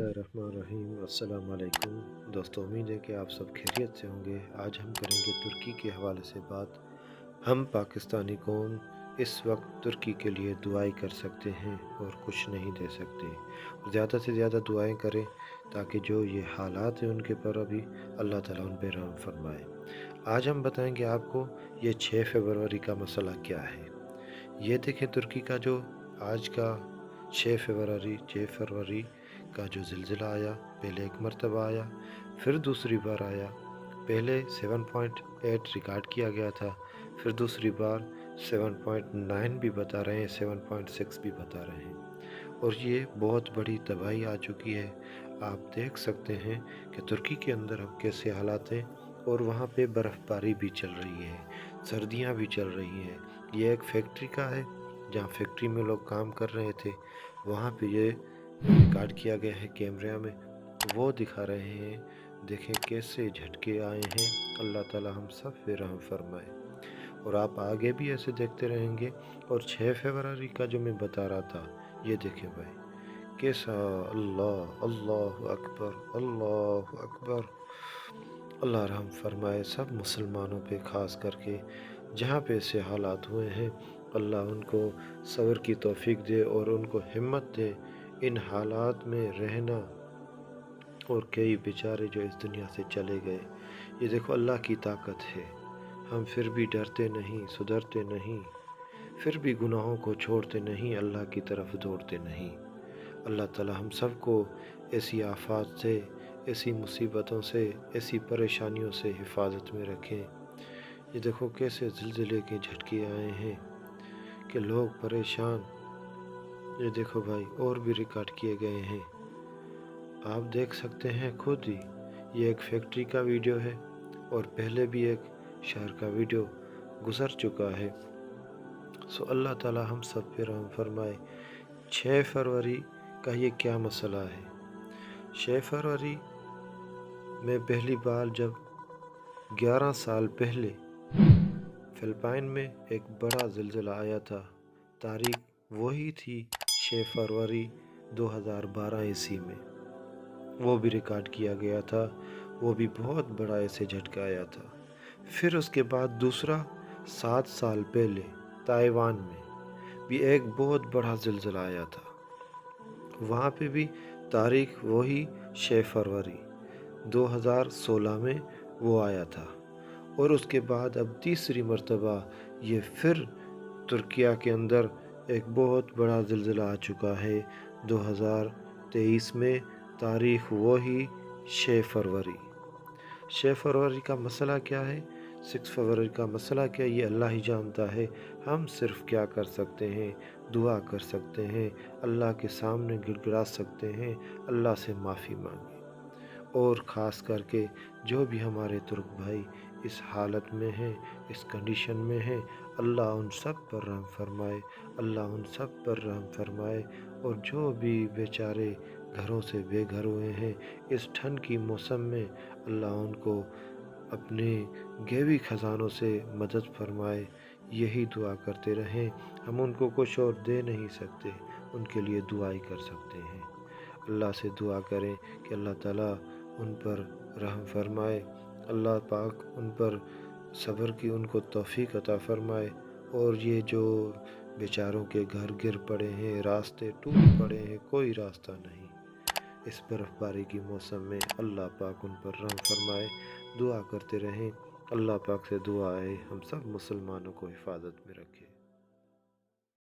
बिस्मिल्लाहिर्रहमानिर्रहीम। अस्सलाम वालेकुम दोस्तों, उम्मीद है कि आप सब खैरियत से होंगे। आज हम करेंगे तुर्की के हवाले से बात। हम पाकिस्तानी कौम इस वक्त तुर्की के लिए दुआएं कर सकते हैं और कुछ नहीं दे सकते। ज़्यादा से ज़्यादा दुआएं करें ताकि जो ये हालात हैं उनके पर अभी अल्लाह ताला उन पर रहम फरमाए। आज हम बताएंगे आपको ये 6 फरवरी का मसला क्या है। ये देखें, तुर्की का जो आज का 6 फरवरी का जो ज़िलज़िला आया, पहले एक मरतबा आया, फिर दूसरी बार आया। पहले 7.8 रिकॉर्ड किया गया था, फिर दूसरी बार 7.9 भी बता रहे हैं, 7.6 भी बता रहे हैं। और ये बहुत बड़ी तबाही आ चुकी है। आप देख सकते हैं कि तुर्की के अंदर अब कैसे हालात हैं, और वहाँ पे बर्फ़बारी भी चल रही है, सर्दियाँ भी चल रही हैं। ये एक फैक्ट्री का है, जहाँ फैक्ट्री में लोग काम कर रहे थे, वहाँ पे ये रिकॉर्ड किया गया है कैमरे में, वो दिखा रहे हैं। देखें कैसे झटके आए हैं। अल्लाह ताला हम सब पे रहम फरमाए। और आप आगे भी ऐसे देखते रहेंगे। और 6 फरवरी का जो मैं बता रहा था, ये देखें भाई कैसा। अल्लाह अल्लाह अकबर, अल्लाह अकबर। अल्लाह रहम फरमाए सब मुसलमानों पे, ख़ास करके जहाँ पे ऐसे हालात हुए हैं। अल्लाह उनको सब्र की तौफीक दे और उनको हिम्मत दे इन हालात में रहना। और कई बेचारे जो इस दुनिया से चले गए, ये देखो अल्लाह की ताकत है। हम फिर भी डरते नहीं, सुधरते नहीं, फिर भी गुनाहों को छोड़ते नहीं, अल्लाह की तरफ दौड़ते नहीं। अल्लाह ताला हम सब को ऐसी आफात से, ऐसी मुसीबतों से, ऐसी परेशानियों से हिफाजत में रखें। ये देखो कैसे ज़िलज़िले के झटके आए हैं कि लोग परेशान। ये देखो भाई, और भी रिकॉर्ड किए गए हैं, आप देख सकते हैं खुद ही। ये एक फैक्ट्री का वीडियो है, और पहले भी एक शहर का वीडियो गुज़र चुका है। सो अल्लाह ताला हम सब पे रहम फरमाए। 6 फरवरी का ये क्या मसला है। 6 फरवरी में पहली बार जब 11 साल पहले फिलिपाइन में एक बड़ा ज़िलज़िला आया था, तारीख वही थी 6 फरवरी 2012 ईस्वी में। वो भी रिकॉर्ड किया गया था, वो भी बहुत बड़ा ऐसे झटका आया था। फिर उसके बाद दूसरा 7 साल पहले ताइवान में भी एक बहुत बड़ा ज़िलज़िला आया था। वहाँ पे भी तारीख वही 6 फरवरी 2016 में वो आया था। और उसके बाद अब तीसरी मर्तबा ये फिर तुर्किया के अंदर एक बहुत बड़ा ज़िलज़िला आ चुका है 2023 में, तारीख वही 6 फरवरी। 6 फरवरी का मसला क्या है, 6 फरवरी का मसला क्या, ये अल्लाह ही जानता है। हम सिर्फ क्या कर सकते हैं, दुआ कर सकते हैं, अल्लाह के सामने गिड़गिड़ा सकते हैं, अल्लाह से माफ़ी मांगे। और ख़ास करके जो भी हमारे तुर्क भाई इस हालत में हैं, इस कंडीशन में हैं, अल्लाह उन सब पर रहम फरमाए, अल्लाह उन सब पर रहम फरमाए। और जो भी बेचारे घरों से बेघर हुए हैं इस ठंड की मौसम में, अल्लाह उनको अपने गैबी ख़जानों से मदद फरमाए। यही दुआ करते रहें। हम उनको कुछ और दे नहीं सकते, उनके लिए दुआ ही कर सकते हैं। अल्लाह से दुआ करें कि अल्लाह ताला उन पर रहम फरमाए, अल्लाह पाक उन पर सब्र की उनको तौफीक अता फरमाए। और ये जो बेचारों के घर गिर पड़े हैं, रास्ते टूट पड़े हैं, कोई रास्ता नहीं, इस बर्फ़बारी की मौसम में अल्लाह पाक उन पर रहम फरमाए। दुआ करते रहें। अल्लाह पाक से दुआ है हम सब मुसलमानों को हिफाजत में रखे।